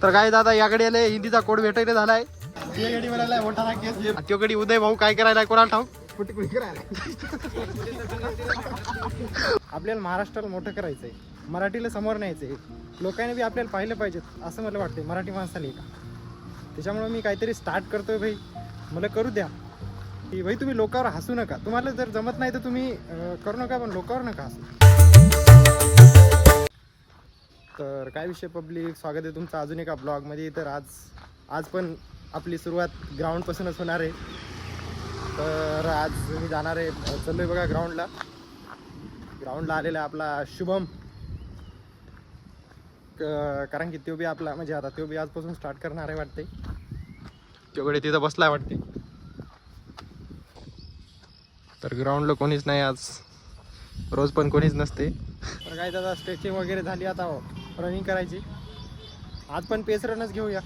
तर काय दादा याकडे आले हिंदीचा कोड भेटायला झालाय. त्यो गडी उदय भाऊ काय करायला कोणाला ठाऊक. आपल्याला महाराष्ट्राला मोठं करायचंय, मराठीला समोर न्यायचंय, लोकांनी बी आपल्याला पाहिलं पाहिजेत असं मला वाटतंय मराठी माणसाला का. त्याच्यामुळे मी काहीतरी स्टार्ट करतोय भाई, मला करू द्या की भाई. तुम्ही लोकांवर हसू नका, तुम्हाला जर जमत नाही तर तुम्ही करू नका, पण लोकांवर नका हसू. तर काय विषय पब्लिक, स्वागत आहे तुमचं अजून एका ब्लॉगमध्ये. तर आज पण आपली सुरुवात ग्राउंडपासूनच होणार आहे. तर आज मी जाणार आहे, चाललोय बघा ग्राउंडला आलेला आपला शुभम. कारण की तो बी आपला म्हणजे आता तो बी आजपासून स्टार्ट करणार आहे वाटते. तेवढे तिथं बसलाय वाटते. तर ग्राउंडला कोणीच नाही आज, रोज पण कोणीच नसते. तर काय दादा स्ट्रेचिंग वगैरे झाली, आता रनिंग करायची. आज पण पेस रनच घेऊया.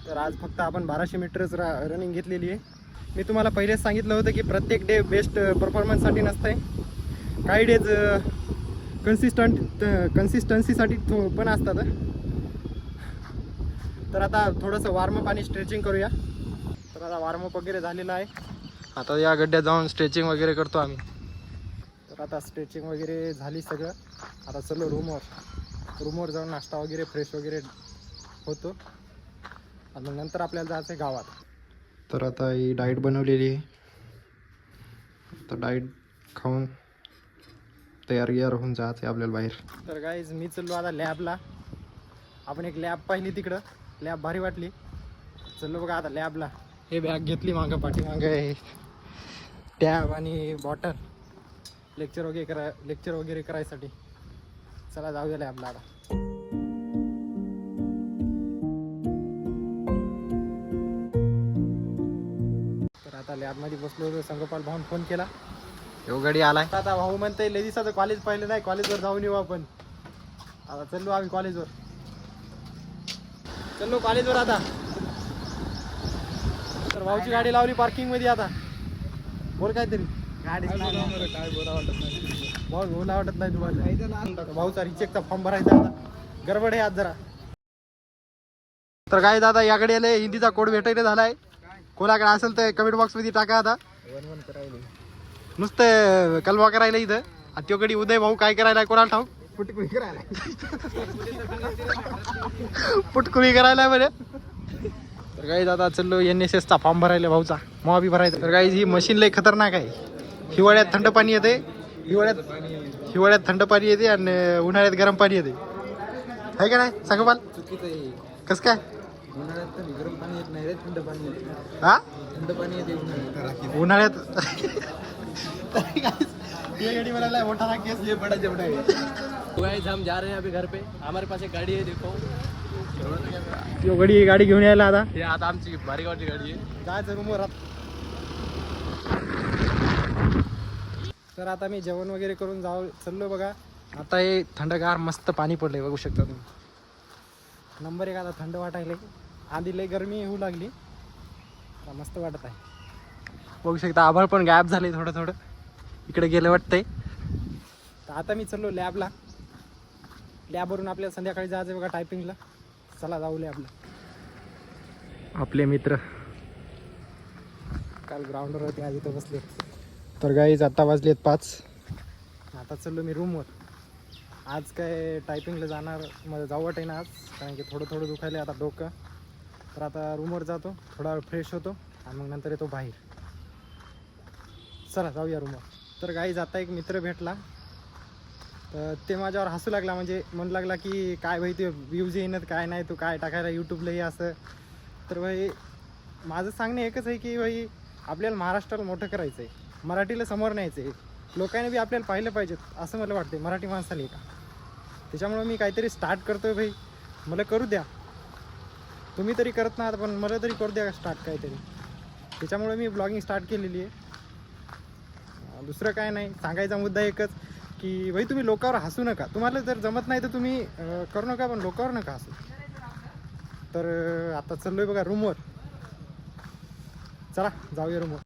तर आज फक्त आपण 1200 मीटरच रनिंग घेतलेली आहे. मी तुम्हाला पहिलेच सांगितलं होतं की प्रत्येक डे बेस्ट परफॉर्मन्ससाठी नसतंय, काही डेज कन्सिस्टन्सीसाठी पण असतात. तर आता थोडंसं वॉर्मअप आणि स्ट्रेचिंग करूया. तर आता वॉर्मअप वगैरे झालेलं आहे, आता या गड्ड्यात जाऊन स्ट्रेचिंग वगैरे करतो आम्ही. तर आता स्ट्रेचिंग वगैरे झाली सगळं. आता चलो रूमवर जाऊन नाश्ता वगैरे फ्रेश वगैरे होतो आणि नंतर आपल्याला जायचं आहे गावात. तर आता ही डाएट बनवलेली आहे, तर डाएट खाऊन तयार होऊन जायचं आहे आपल्याला बाहेर. तर गाईज मी चाललो आता लॅबला. आपण एक लॅब पाहिली तिकडं, लॅब भारी वाटली. चाललो बघा आता लॅबला. हे बॅग घेतली मागं, पाठीमागं टॅब आणि बॉटल, लेक्चर वगैरे करायसाठी. चला जाऊया लॅबला आता. तर आता लॅबमध्ये बसलो होतो, संगोपाल भाऊन फोन केला, यो गाडी आलाय. आता भाऊ म्हणते लय दिवसाचं कॉलेज पाहिलं नाही, कॉलेजवर जाऊन येऊ आपण. आता चाललो आम्ही कॉलेजवर. आता तर भाऊची गाडी लावली पार्किंग मध्ये. आता बोल काहीतरी. गाडी काय बोला वाटत नाही भाऊ, बोला वाटत नाही तुम्हाला. भाऊचा रिचेकचा फॉर्म भरायचा, आता गडबड आहे आज जरा. तर काय दादा याकडे आले हिंदीचा कोड भेटायला झालाय. कोणाकडे असेल तर कमेंट बॉक्स मध्ये टाका. आता नुसतं कलवा करायला इथं. त्यो गडी उदय भाऊ काय करायला कोणाला ठाऊक. पुटकुळी करायला म्हणे. तर काही दादा चाललो NSS चा फॉर्म भरायला, भाऊचा मग बी भरायचा. तर काही ही मशीन लय खतरनाक आहे. हिवाळ्यात थंड पाणी येते, हिवाळ्यात थंड पाणी येते आणि उन्हाळ्यात गरम पाणी येते, आहे का नाही सांगपाल. कसं काय गरम पाणी येत नाही रे, थंड पाणी येते. हा थंड पाणी येते उन्हाळ्यात. ये गाड़ी वाला है मोटा केस, ये बड़ा जबड़ा है. गाइस हम जा रहे हैं अभी घर पे. हमारे पास एक गाड़ी है, देखो यो गाडी घेऊन यायला. आता हे आता आमची भारी गाडी आहे. जायचं रूमवर. तर आता मी जेवण वगैरे करून चाललो बघा. आता हे थंडगार मस्त पाणी पडलंय, बघू शकता तुम्ही. नंबर 1. आता थंड वाटायला, आधी लय गरमी होऊ लागली, आता मस्त वाटत आहे. बघू शकता आभाळ पण गायब झाले थोडं इकडे गेलं वाटतंय. तर आता मी चाललो लॅबला. लॅबवरून आपल्याला संध्याकाळी जायचं बघा टायपिंगला. चला जाऊ लॅबला. आपले मित्र काल ग्राउंडवर होते, आज इथं बसले. तर गाईज आता वाजलेत 5. आता चाललो मी रूमवर. आज काय टायपिंगला मला जाऊ वाटे ना आज, कारण की थोडं दुखायला आता डोकं. तर आता रूमवर जातो, थोडा फ्रेश होतो आणि मग नंतर येतो बाहेर. चला जाऊया रूमवर. तर गाईज आता एक मित्र भेटला, तर ते माझ्यावर हसू लागला, म्हणजे म्हणू लागला की काय भाई ते व्ह्यूज येणार काय नाही, तू काय टाकायला यूट्यूबला हे असं. तर भाई माझं सांगणं एकच आहे की भाई आपल्याला महाराष्ट्राला मोठं करायचं आहे, मराठीला समोर न्यायचं आहे, लोकांनी बी आपल्याला पाहिलं पाहिजेत असं मला वाटते मराठी माणसाला का. त्याच्यामुळे मी काहीतरी स्टार्ट करतोय भाई, मला करू द्या. तुम्ही तरी करत ना, पण मला तरी करू द्या स्टार्ट काहीतरी. त्याच्यामुळे मी ब्लॉगिंग स्टार्ट केलेली आहे. दुसरं काय नाही, सांगायचा मुद्दा एकच की भाई तुम्ही लोकांवर हसू नका, तुम्हाला जर जमत नाही तर तुम्ही करू नका, पण लोकांवर नका हसू. तर आता चाललोय बघा रूमवर. चला जाऊया रूमवर.